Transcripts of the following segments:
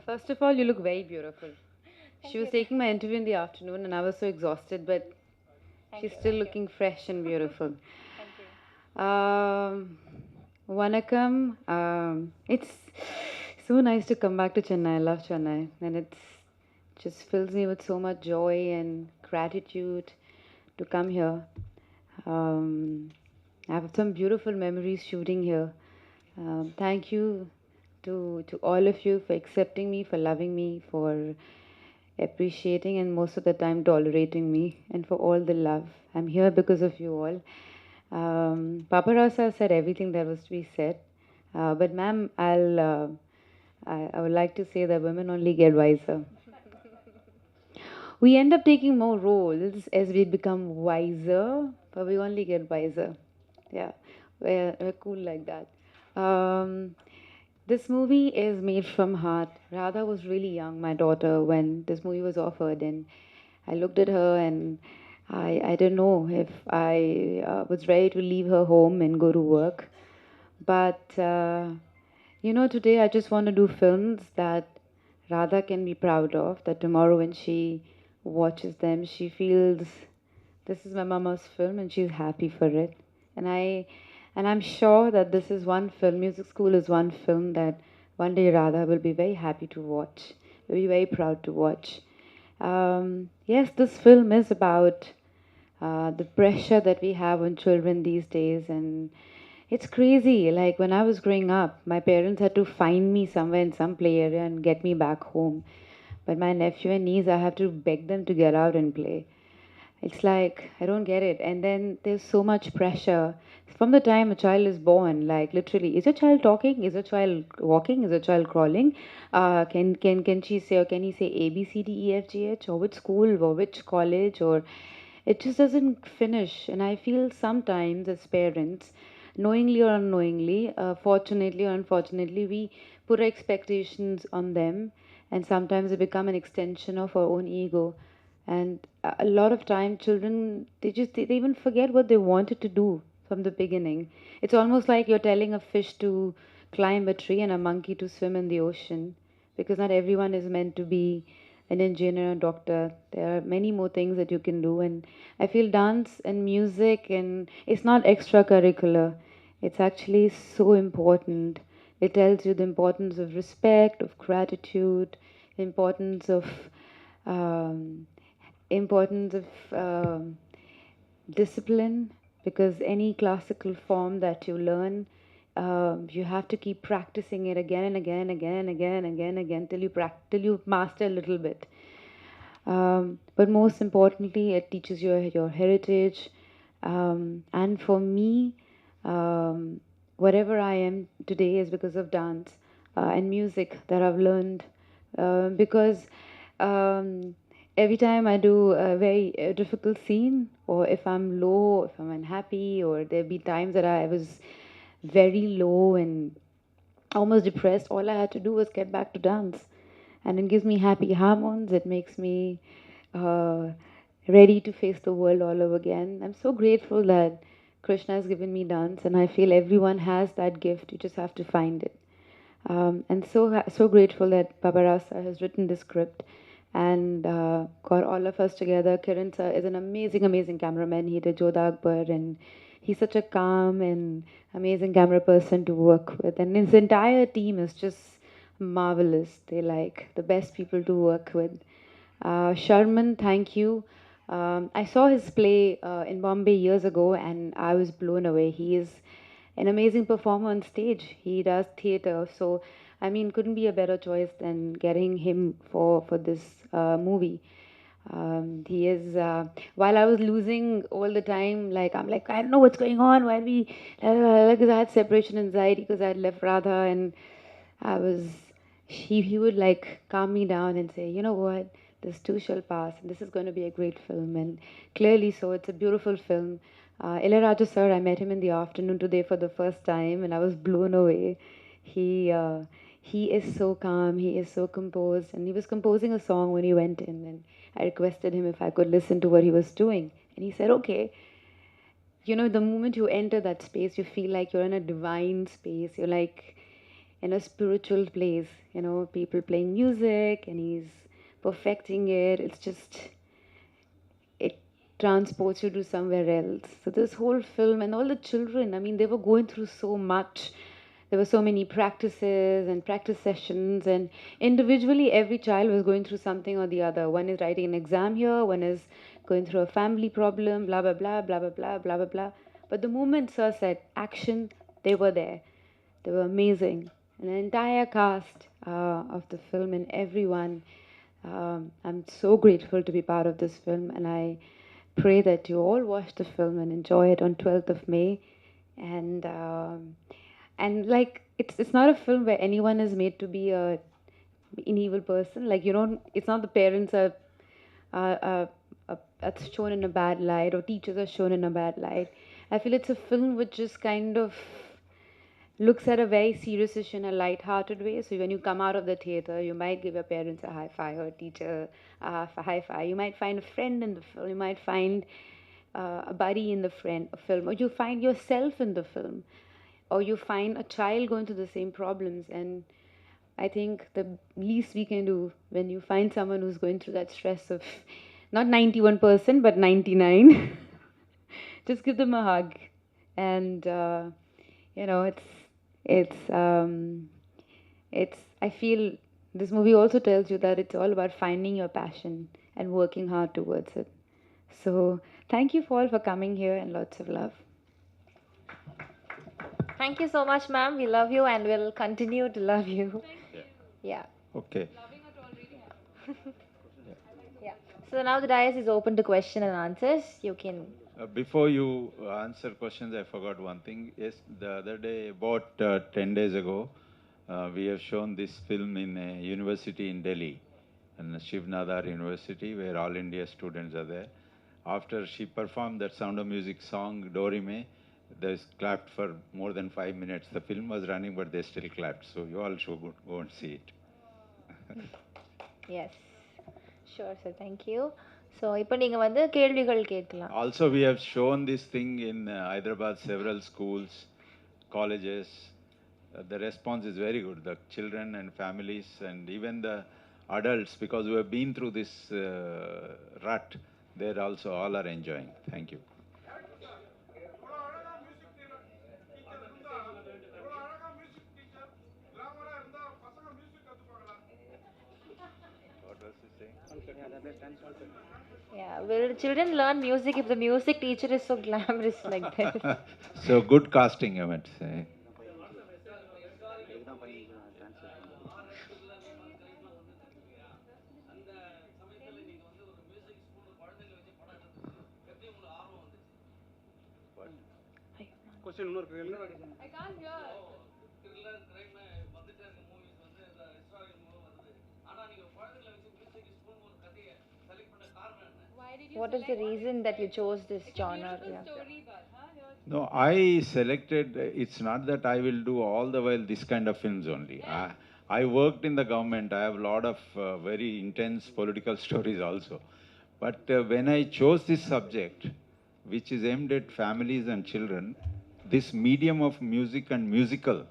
First of all, you look very beautiful. She Thank was you. taking my interview in the afternoon, and I was so exhausted, but Thank she's you. still Thank you. looking fresh and beautiful. Thank you. Um, Vanakkam. It's so nice to come back to Chennai. I love Chennai, and it's just fills me with so much joy and gratitude to come here. Um, I have some beautiful memories shooting here. Thank you to all of you for accepting me, for loving me, for appreciating and most of the time tolerating me, and for all the love. I'm here because of you all. Papa Rasa said everything that was to be said, but ma'am, I would like to say that women only get wiser. We end up taking more roles as we become wiser, but we only get wiser. Yeah, we're cool like that. This movie is made from heart. Radha was really young, my daughter, when this movie was offered, and I looked at her and I didn't know if I was ready to leave her home and go to work. But today I just want to do films that Radha can be proud of, that tomorrow when she watches them, she feels this is my mama's film and she's happy for it. And I'm sure that this is one film, Music School is one film that one day Radha will be very happy to watch, will be very proud to watch. Yes, this film is about the pressure that we have on children these days, and it's crazy. Like when I was growing up, my parents had to find me somewhere in some play area and get me back home. But my nephew and niece, I have to beg them to get out and play. It's like, I don't get it. And then there's so much pressure from the time a child is born. Like literally, is a child talking? Is a child walking? Is a child crawling? Can she say, or can he say A B C D E F G H, or which school or which college, or it just doesn't finish. And I feel sometimes as parents, knowingly or unknowingly, fortunately or unfortunately, we put our expectations on them, and sometimes they become an extension of our own ego. And a lot of time children, they even forget what they wanted to do from the beginning. It's almost like you're telling a fish to climb a tree and a monkey to swim in the ocean, because not everyone is meant to be an engineer, a doctor. There are many more things that you can do. And I feel dance and music, and it's not extracurricular, it's actually so important. It tells you the importance of respect, of gratitude, importance of um, importance of discipline, because any classical form that you learn, you have to keep practicing it again and again and again and again and again and again till till you master a little bit. But most importantly, it teaches you your heritage. And for me, um, whatever I am today is because of dance and music that I've learned. Because um, every time I do a very difficult scene, or if I'm low, if I'm unhappy, or there be times that I was very low and almost depressed, all I had to do was get back to dance. And it gives me happy hormones. It makes me uh, ready to face the world all over again. I'm so grateful that Krishna has given me dance, and I feel everyone has that gift. You just have to find it. And so grateful that Babarasa has written this script and got all of us together. Kiran sir is an amazing, amazing cameraman. He did Jodha Akbar, and he's such a calm and amazing camera person to work with. And his entire team is just marvelous. They like the best people to work with. Sharman, thank you. I saw his play in Bombay years ago, and I was blown away. He is an amazing performer on stage. He does theater, so I mean, couldn't be a better choice than getting him for this movie. He is. While I was losing all the time, like I'm like I don't know what's going on. Why we? Because I had separation anxiety because I had left Radha, and I was. He would like calm me down and say, you know what, this too shall pass, and this is going to be a great film. And clearly, so it's a beautiful film. Ilayaraja sir, I met him in the afternoon today for the first time, and I was blown away. He uh, he is so calm, he is so composed, and he was composing a song when he went in, and I requested him if I could listen to what he was doing, and he said, okay. The moment you enter that space, you feel like you're in a divine space. You're like, in a spiritual place. You know, people playing music, and he's perfecting it. It's just, it transports you to somewhere else. So this whole film and all the children, I mean, they were going through so much. There were so many practices and practice sessions, and individually every child was going through something or the other. One is writing an exam here, one is going through a family problem, blah blah blah blah blah blah blah blah blah. But the moment Sir said action, they were there. They were amazing. And the entire cast of the film and everyone. I'm so grateful to be part of this film, and I pray that you all watch the film and enjoy it on 12th of May. And like it's not a film where anyone is made to be an evil person. Like you don't. It's not the parents are, are shown in a bad light, or teachers are shown in a bad light. I feel it's a film which just kind of looks at a very serious issue in a light-hearted way. So when you come out of the theater, you might give your parents a high five, or a teacher a high five. You might find a friend in the film. You might find a buddy in the film, or you find yourself in the film, or you find a child going through the same problems. And I think the least we can do when you find someone who's going through that stress of not 91% but 99, just give them a hug. And you know, it's it's I feel this movie also tells you that it's all about finding your passion and working hard towards it. So thank you all for coming here, and lots of love. Thank you so much, ma'am. We love you and we'll continue to love you. Yeah. Yeah. Okay. Yeah. So now the dais is open to question and answers. You can. Before you answer questions, I forgot one thing. Yes, the other day, about 10 days ago, we have shown this film in a university in Delhi, in Shiv Nadar University, where all India students are there. After she performed that Sound of Music song, Dorime, they clapped for more than 5 minutes. The film was running, but they still clapped. So you all should go and see it. Yes. Sure, sir. Thank you. So இப்போ நீங்க வந்து கேள்விகள் கேட்கலாம். Also, we have shown this thing in Hyderabad, several schools, colleges. The response is very good. The children and families and even the adults, because we have been through this rut, they're also all are enjoying. Thank you. What was he saying? Yeah. Will children learn music if the music teacher is so glamorous like this? So good casting, I might say. Question What is the reason that you chose this genre? Yeah. No, I selected, it's not that I will do all the while this kind of films only. I worked in the government. I have a lot of very intense political stories also. But when I chose this subject, which is aimed at families and children, this medium of music and musical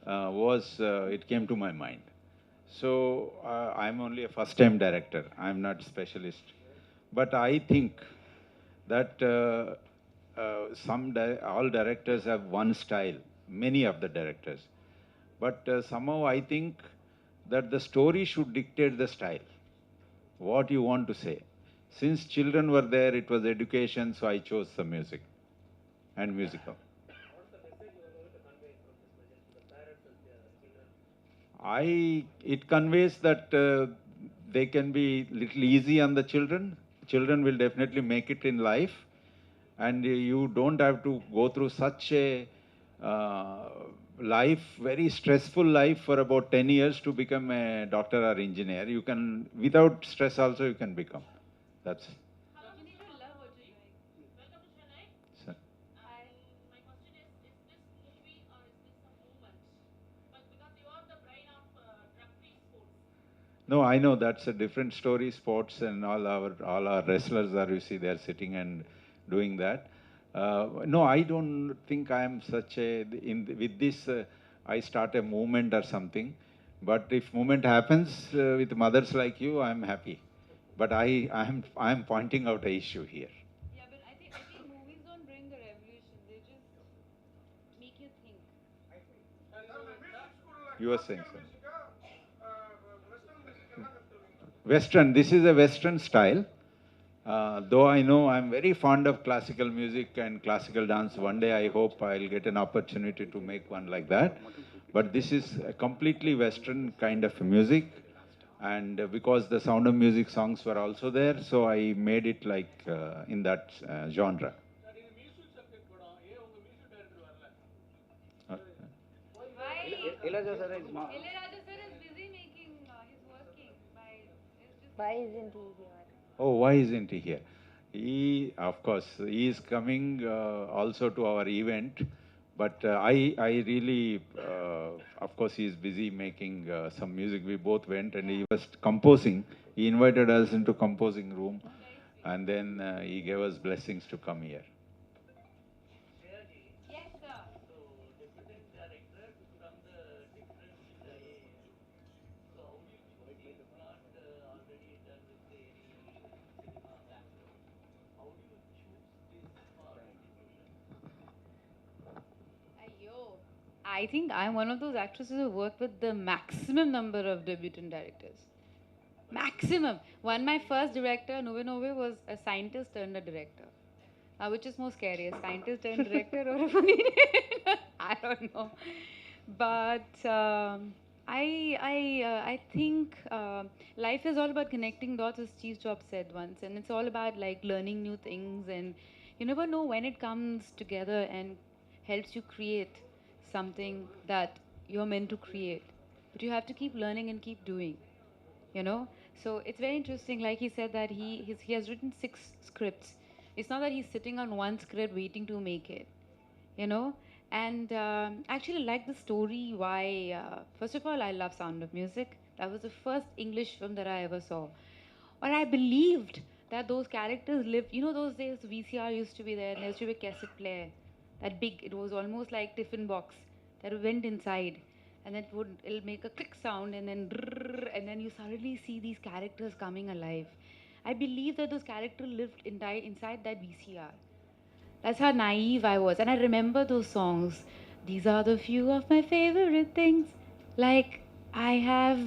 it came to my mind. So I'm only a first-time director. I'm not specialist. But I think that all directors have one style, many of the directors. But somehow I think that the story should dictate the style, what you want to say. Since children were there, it was education, so I chose the music and musical. It conveys that they can be little easy on the children. Children will definitely make it in life, and you don't have to go through such a uh, life, very stressful life for about 10 years to become a doctor or engineer. You can, without stress also you can become. That's. So- No, I know that's a different story. Sports and all our wrestlers are, you see, they're sitting and doing that. No, I don't think I am such a with this I start a movement or something. But if movement happens with mothers like you, I'm happy. But I'm pointing out a issue here. Yeah, but I think movies don't bring the revolution. They just make you think. You were saying something. Western, this is a Western style. Though I know I'm very fond of classical music and classical dance. One day I hope I'll get an opportunity to make one like that. But this is a completely Western kind of music. And because the Sound of Music songs were also there, so I made it like in that genre. Uh, Ilayaraja sir is busy making, he's working by, it's just Why isn't he here? Oh, why isn't he here? He, of course, he is coming also to our event, but I really, of course, he is busy making some music. We both went and he was composing. He invited us into composing room, and then he gave us blessings to come here. yes, sir. Ayyo. I think I'm one of those actresses who work with the maximum number of debutant directors. Maximum. One, my first director, Nove Nove, was a scientist turned a director. Which is more scary, a scientist turned director or a funny? I don't know. But I think life is all about connecting dots, as Steve Jobs said once, and it's all about like learning new things, and you never know when it comes together and helps you create something that you're meant to create. But you have to keep learning and keep doing, you know. So it's very interesting, like he said that he has written 6 scripts. It's not that he's sitting on one script waiting to make it, you know. And actually like the story why, first of all, I love Sound of Music. That was the first English film that I ever saw, or I believed that those characters lived. You know, those days VCR used to be there, and there used to be a cassette player, that big, it was almost like tiffin box that went inside, and then it'll make a click sound, and then and then you suddenly see these characters coming alive. I believe that those characters lived inside that VCR. That's how naive I was. And I remember those songs. These are the few of my favorite things. Like, I have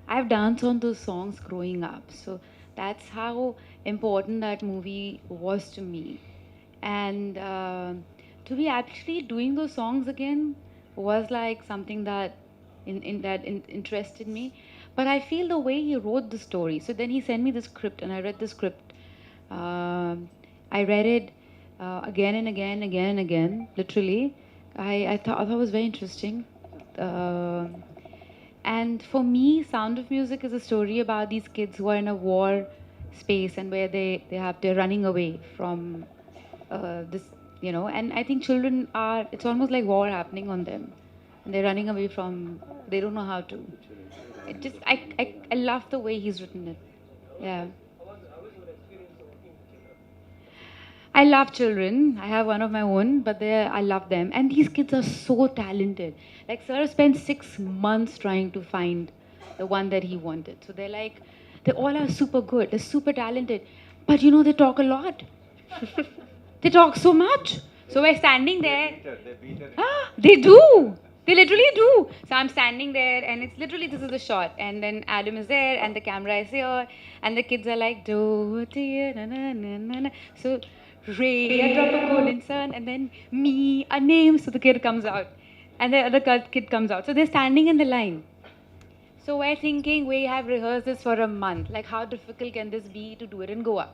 I've danced on those songs growing up. So that's how important that movie was to me. And to be actually doing those songs again was like something that interested me. But I feel the way he wrote the story. So then he sent me the script, and I read the script. I read it again and again, again and again, literally. I thought it was very interesting. And for me, Sound of Music is a story about these kids who are in a war space, and where they're running away from this, you know. And I think children are, it's almost like war happening on them, and they're running away from, they don't know how to. It just, I love the way he's written it. Yeah. I love children. I have one of my own, but I love them. And these kids are so talented. Like, Sir spent 6 months trying to find the one that he wanted. So they're like, they all are super good. They're super talented. But you know, they talk a lot. They talk so much. So we're standing there. They do. They literally do. So I'm standing there, and it's literally, this is the shot. And then Adam is there, and the camera is here, and the kids are like, do, dear, na, na, na, na, na. So Ray, a drop of golden sun, and then me, a name. So the kid comes out, and the other kid comes out. So they're standing in the line. So we're thinking, we have rehearsed this for a month. Like, how difficult can this be to do it in Goa?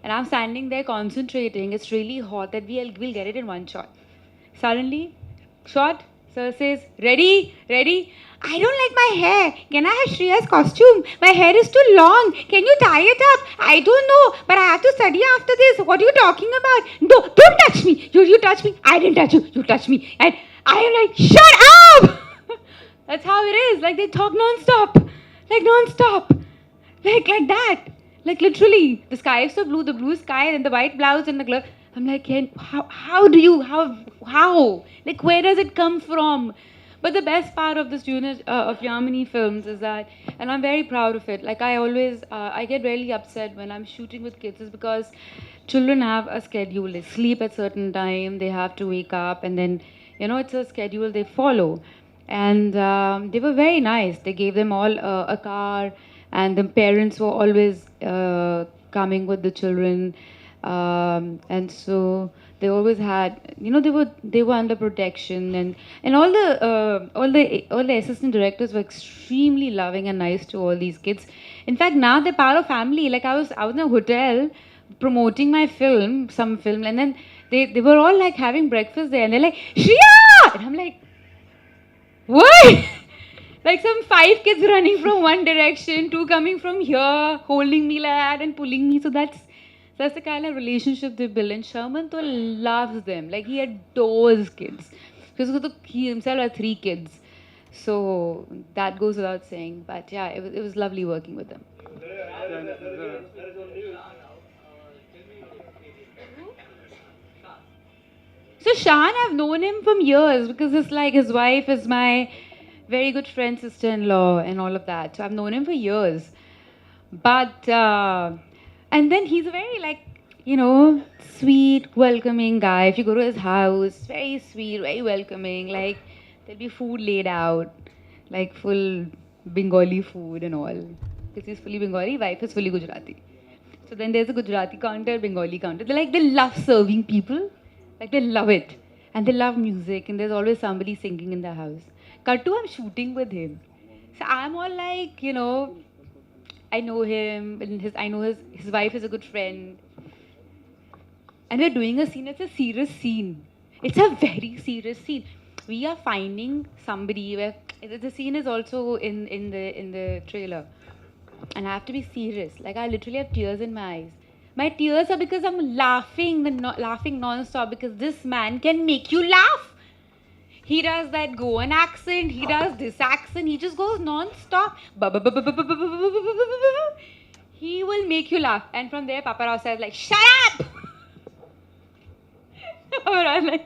And I'm standing there concentrating. It's really hot that we'll get it in one shot. Suddenly, shot, Sir says, ready, ready. I don't like my hair. Can I have Shriya's costume? My hair is too long. Can you tie it up? I don't know, but I have to study after this. What are you talking about? No, don't touch me. You touch me. I didn't touch you. You touched me. And I am like, shut up! That's how it is. Like, they talk non-stop. Like, non-stop. Like that. Like, literally, the sky is so blue, the blue sky, and the white blouse and the glove. I'm like, how how? Like, where does it come from? But the best part of this unit of Yamini films is that, and I'm very proud of it. Like, I always, I get really upset when I'm shooting with kids, is because children have a schedule. They sleep at certain time. They have to wake up, and then, it's a schedule they follow. And they were very nice. They gave them all a car, and the parents were always coming with the children, and so they always had, they were under protection, and all the assistant directors were extremely loving and nice to all these kids. In fact, now they're part of family. Like, I was in a hotel promoting my film, some film, and then they were all like having breakfast there, and they're like, Shriya! And I'm like, what? Like some 5 kids running from one direction, 2 coming from here, holding me like that and pulling me. So that's the kind of relationship they build. And Sherman though loves them. Like, he adores kids. Because he himself had 3 kids. So that goes without saying. But yeah, it was lovely working with them. So Shan, I've known him from years, because it's like his wife is my very good friend, sister-in-law, and all of that. So I've known him for years. But and then he's a very, like, sweet, welcoming guy. If you go to his house, very sweet, very welcoming. Like, there'll be food laid out, like full Bengali food and all. Because he's fully Bengali, wife is fully Gujarati. So then there's a Gujarati counter, Bengali counter. They love serving people. Like, they love it. And they love music, and there's always somebody singing in the house. Kattu, I'm shooting with him. So I'm all like, I know him, and I know his wife is a good friend. And we're doing a scene, it's a serious scene. It's a very serious scene. We are finding somebody where the scene is also in the trailer. And I have to be serious. Like, I literally have tears in my eyes. My tears are because I'm laughing, laughing non-stop, because this man can make you laugh. He does that Goan accent, he does this accent, he just goes non-stop. He will make you laugh. And from there, Papa Rao says, like, shut up! I'm like,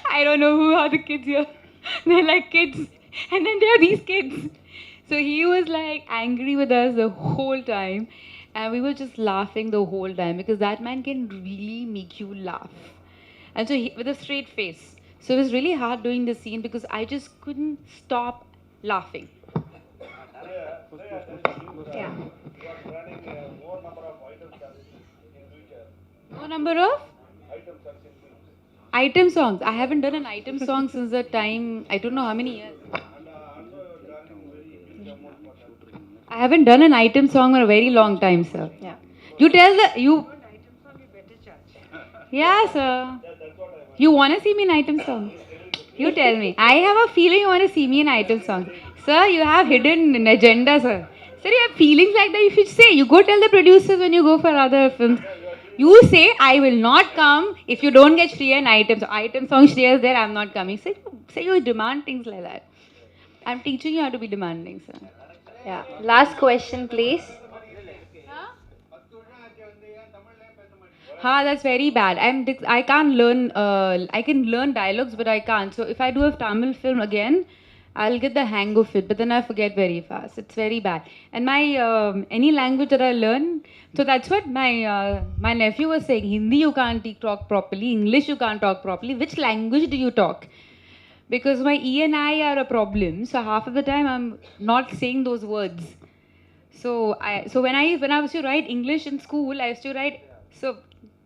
I don't know who are the kids here. They're like kids. And then there are these kids. So he was like angry with us the whole time. And we were just laughing the whole time, because that man can really make you laugh. And so with a straight face. So it was really hard doing the scene, because I just couldn't stop laughing. Yeah. More number of item songs. I haven't done an item song since the time, I don't know how many years. I haven't done an item song for a very long time, sir. Yeah. You tell you. Yeah, sir. You want to see me in item song? You tell me. I have a feeling you want to see me in item song. Sir, you have hidden an agenda, sir. Sir, you have feelings like that, you should say. You go tell the producers when you go for other films. You say, I will not come if you don't get Shriya in item. So item song, Shriya is there, I'm not coming. Say you demand things like that. I'm teaching you how to be demanding, sir. Yeah. Last question, please. That's very bad. I can't learn. I can learn dialogues, but I can't. So if I do a Tamil film again, I'll get the hang of it. But then I forget very fast. It's very bad. And my any language that I learn, so that's what my nephew was saying. Hindi you can't talk properly. English you can't talk properly. Which language do you talk? Because my E and I are a problem. So half of the time I'm not saying those words. So when I used to write English in school, I used to write so.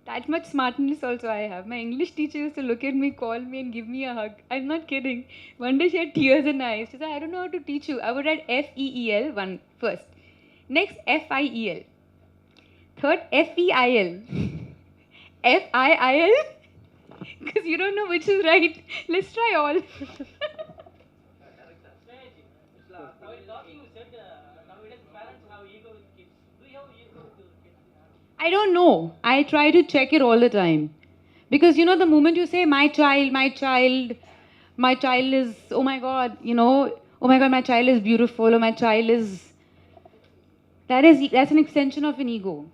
That much smartness also I have. My English teacher used to look at me, call me, and give me a hug. I'm not kidding. One day she had tears in her eyes. She said, I don't know how to teach you. I would write F-E-E-L one first. Next, F-I-E-L. Third, F-E-I-L. F-I-I-L? Because you don't know which is right. Let's try all. I don't know. I try to check it all the time. Because, the moment you say, my child is, oh my God, oh my God, my child is beautiful, or my child is, that's an extension of an ego.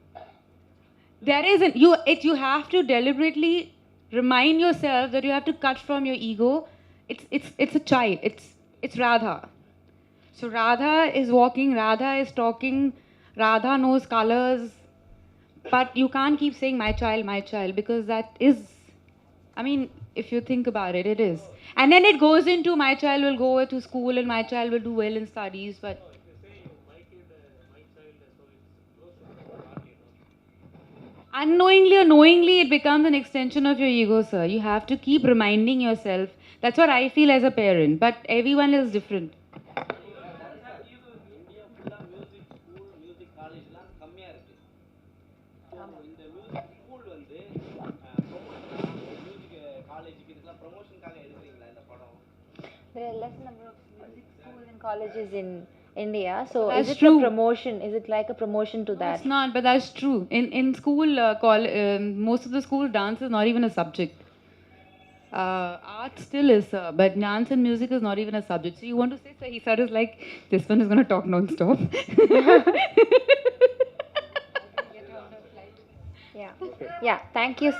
You have to deliberately remind yourself that you have to cut from your ego. It's a child. It's Radha. So Radha is walking, Radha is talking, Radha knows colors, but you can't keep saying my child, because that is, I mean, if you think about it, it is. And then it goes into my child will go to school and my child will do well in studies, but unknowingly or knowingly, it becomes an extension of your ego, sir. You have to keep reminding yourself. That's what I feel as a parent, but everyone is different. There are less number of music schools and colleges in India. So is That's it a true. promotion? Is it like a promotion to No, that? it's not, but that's true. In school, most of the school, dance is not even a subject. Art still is, but dance and music is not even a subject. So you want to say, sir, sir is like, this one is going to talk non-stop. Yeah. Yeah. Thank you.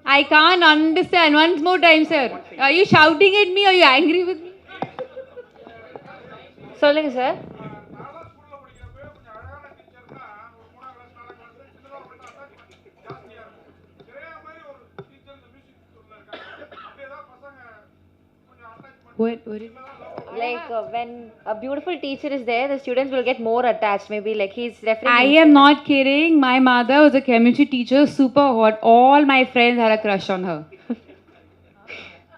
I can't understand. Once more time, sir. Are you shouting at me? Are you angry with me? சொல்லுங்க sir. What is it? Like when a beautiful teacher is there, the students will get more attached. Maybe like he's referring. I am not kidding. My mother was a chemistry teacher, super hot. All my friends had a crush on her.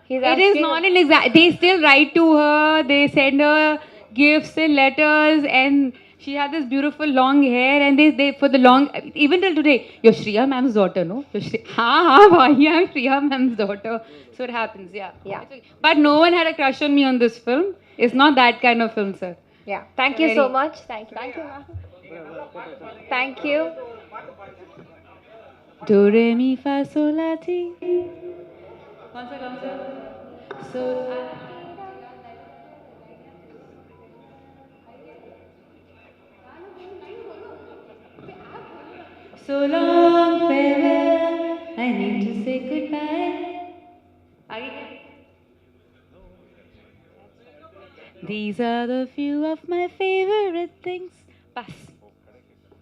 He's It is asking. not an exact. They still write to her. They send her gifts and letters, and she had this beautiful long hair. And they for the long, even till today, you're Shriya ma'am's daughter, no? You're bhai, I'm Shriya ma'am's daughter. So it happens, yeah. Yeah. It's okay. But no one had a crush on me on this film. It's not that kind of film, sir. Yeah. Thank you so Very- much. Thank you, ma'am. Thank you. Do re mi fa sol la ti. कौन सा So so long farewell. I need to say goodbye. आगे These are the few of my favorite things. बस